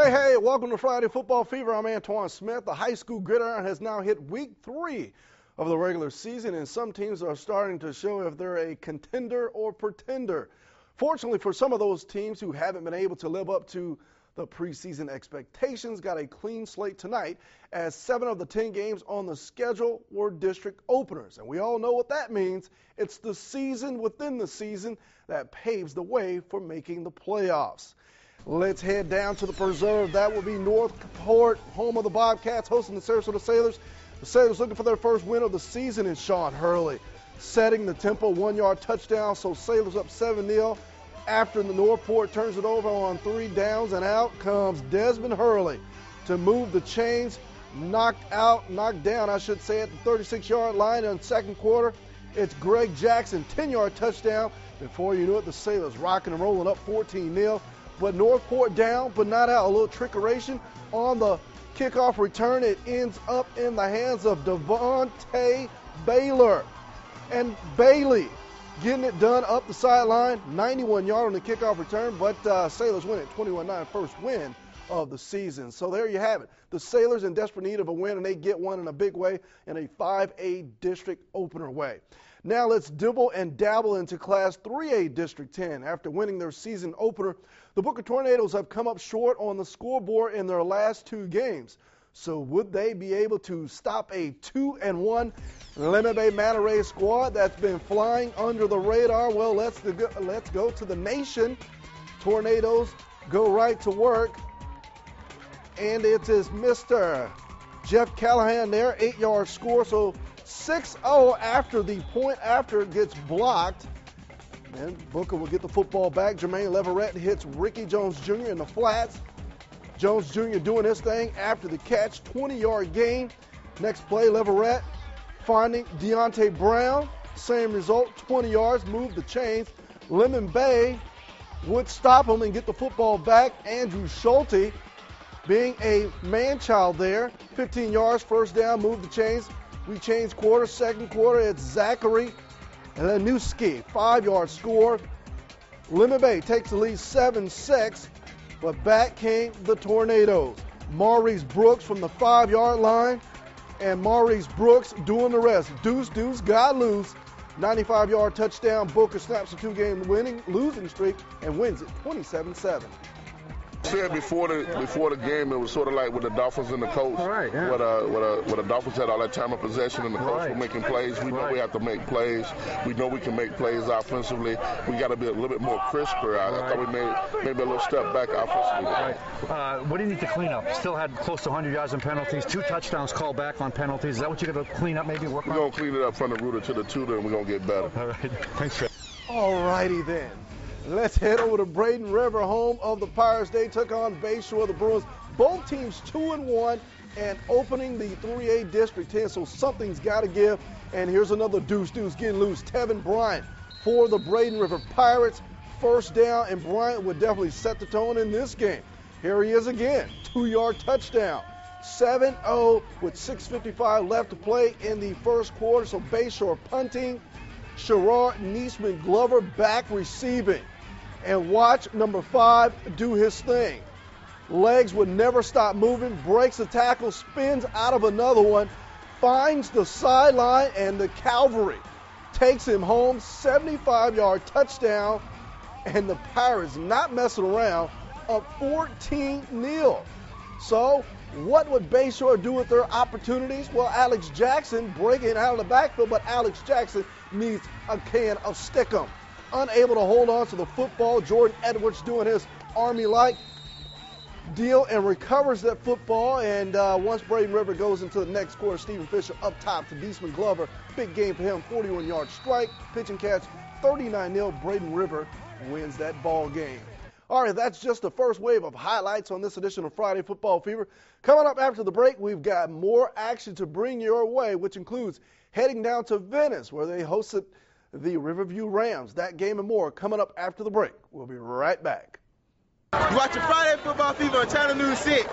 Hey, welcome to Friday Football Fever. I'm Antawan Smith. The high school gridiron has now hit week 3 of the regular season, and some teams are starting to show if they're a contender or pretender. Fortunately for some of those teams who haven't been able to live up to the preseason expectations, got a clean slate tonight as 7 of the 10 games on the schedule were district openers. And we all know what that means. It's the season within the season that paves the way for making the playoffs. Let's head down to the Preserve. That will be Northport, home of the Bobcats, hosting the Sarasota Sailors. The Sailors looking for their first win of the season in Sean Hurley, setting the tempo, 1-yard touchdown. So Sailors up 7-0. After the Northport turns it over on 3 downs, and out comes Desmond Hurley to move the chains. Knocked down, I should say, at the 36-yard line in the second quarter. It's Greg Jackson, 10-yard touchdown. Before you knew it, the Sailors rocking and rolling up 14-0. But Northport down, but not out. A little trickeration on the kickoff return. It ends up in the hands of Devontae Baylor. And Bailey getting it done up the sideline, 91-yard on the kickoff return, but Sailors win it 21-9, first win of the season. So there you have it. The Sailors in desperate need of a win, and they get one in a big way in a 5A district opener way. Now let's dibble and dabble into Class 3A District 10. After winning their season opener, the Booker Tornadoes have come up short on the scoreboard in their last 2 games. So would they be able to stop a 2-1 Lemon Bay Manta Ray squad that's been flying under the radar? Well, let's go to the nation. Tornadoes go right to work. And it is Mr. Jeff Callahan there, 8-yard score. So 6-0 after the point after gets blocked. And Booker will get the football back. Jermaine Leverett hits Ricky Jones Jr. in the flats. Jones Jr. doing his thing after the catch, 20-yard gain. Next play, Leverett finding Deontay Brown. Same result, 20 yards, move the chains. Lemon Bay would stop him and get the football back. Andrew Schulte being a man-child there. 15 yards, first down, move the chains. We change quarter, second quarter, it's Zachary Lanuski, 5-yard score. Lemon Bay takes the lead 7-6, but back came the Tornadoes. Maurice Brooks from the 5-yard line, and Maurice Brooks doing the rest. Deuce got loose. 95-yard touchdown. Booker snaps a 2-game losing streak and wins it 27-7. Said before the game, it was sort of like with the Dolphins and the Colts. Right, yeah. Where the Dolphins had all that time of possession and the Colts were making plays. We know we have to make plays. We know we can make plays offensively. We got to be a little bit more crisper. I thought we made maybe a little step back offensively. What do you need to clean up? Still had close to 100 yards in penalties, 2 touchdowns called back on penalties. Is that what you're going to clean up, maybe work on? We're going to clean it up from the rooter to the tutor, and we're going to get better. All right. Thanks, Jeff. All righty then. Let's head over to Braden River, home of the Pirates. They took on Bayshore, the Bruins. Both teams 2-1 and opening the 3A District 10, so something's got to give. And here's another deuce getting loose. Tevin Bryant for the Braden River Pirates. First down, and Bryant would definitely set the tone in this game. Here he is again, 2-yard touchdown. 7-0 with 6:55 left to play in the first quarter, so Bayshore punting. Sherrod Niesman Glover back receiving. And watch number 5 do his thing. Legs would never stop moving, breaks a tackle, spins out of another one, finds the sideline, and the Cavalry takes him home. 75-yard touchdown, and the Pirates not messing around, up 14-0. So what would Bayshore do with their opportunities? Well, Alex Jackson breaking out of the backfield, but Alex Jackson needs a can of Stickum. Unable to hold on to the football. Jordan Edwards doing his Army-like deal and recovers that football. And once Braden River goes into the next quarter, Stephen Fisher up top to Deesman Glover. Big game for him, 41-yard strike, pitch and catch, 39-0. Braden River wins that ball game. All right, that's just the first wave of highlights on this edition of Friday Football Fever. Coming up after the break, we've got more action to bring your way, which includes heading down to Venice, where they hosted the Riverview Rams. That game and more coming up after the break. We'll be right back. You're watching Friday Football Fever on Channel News 6.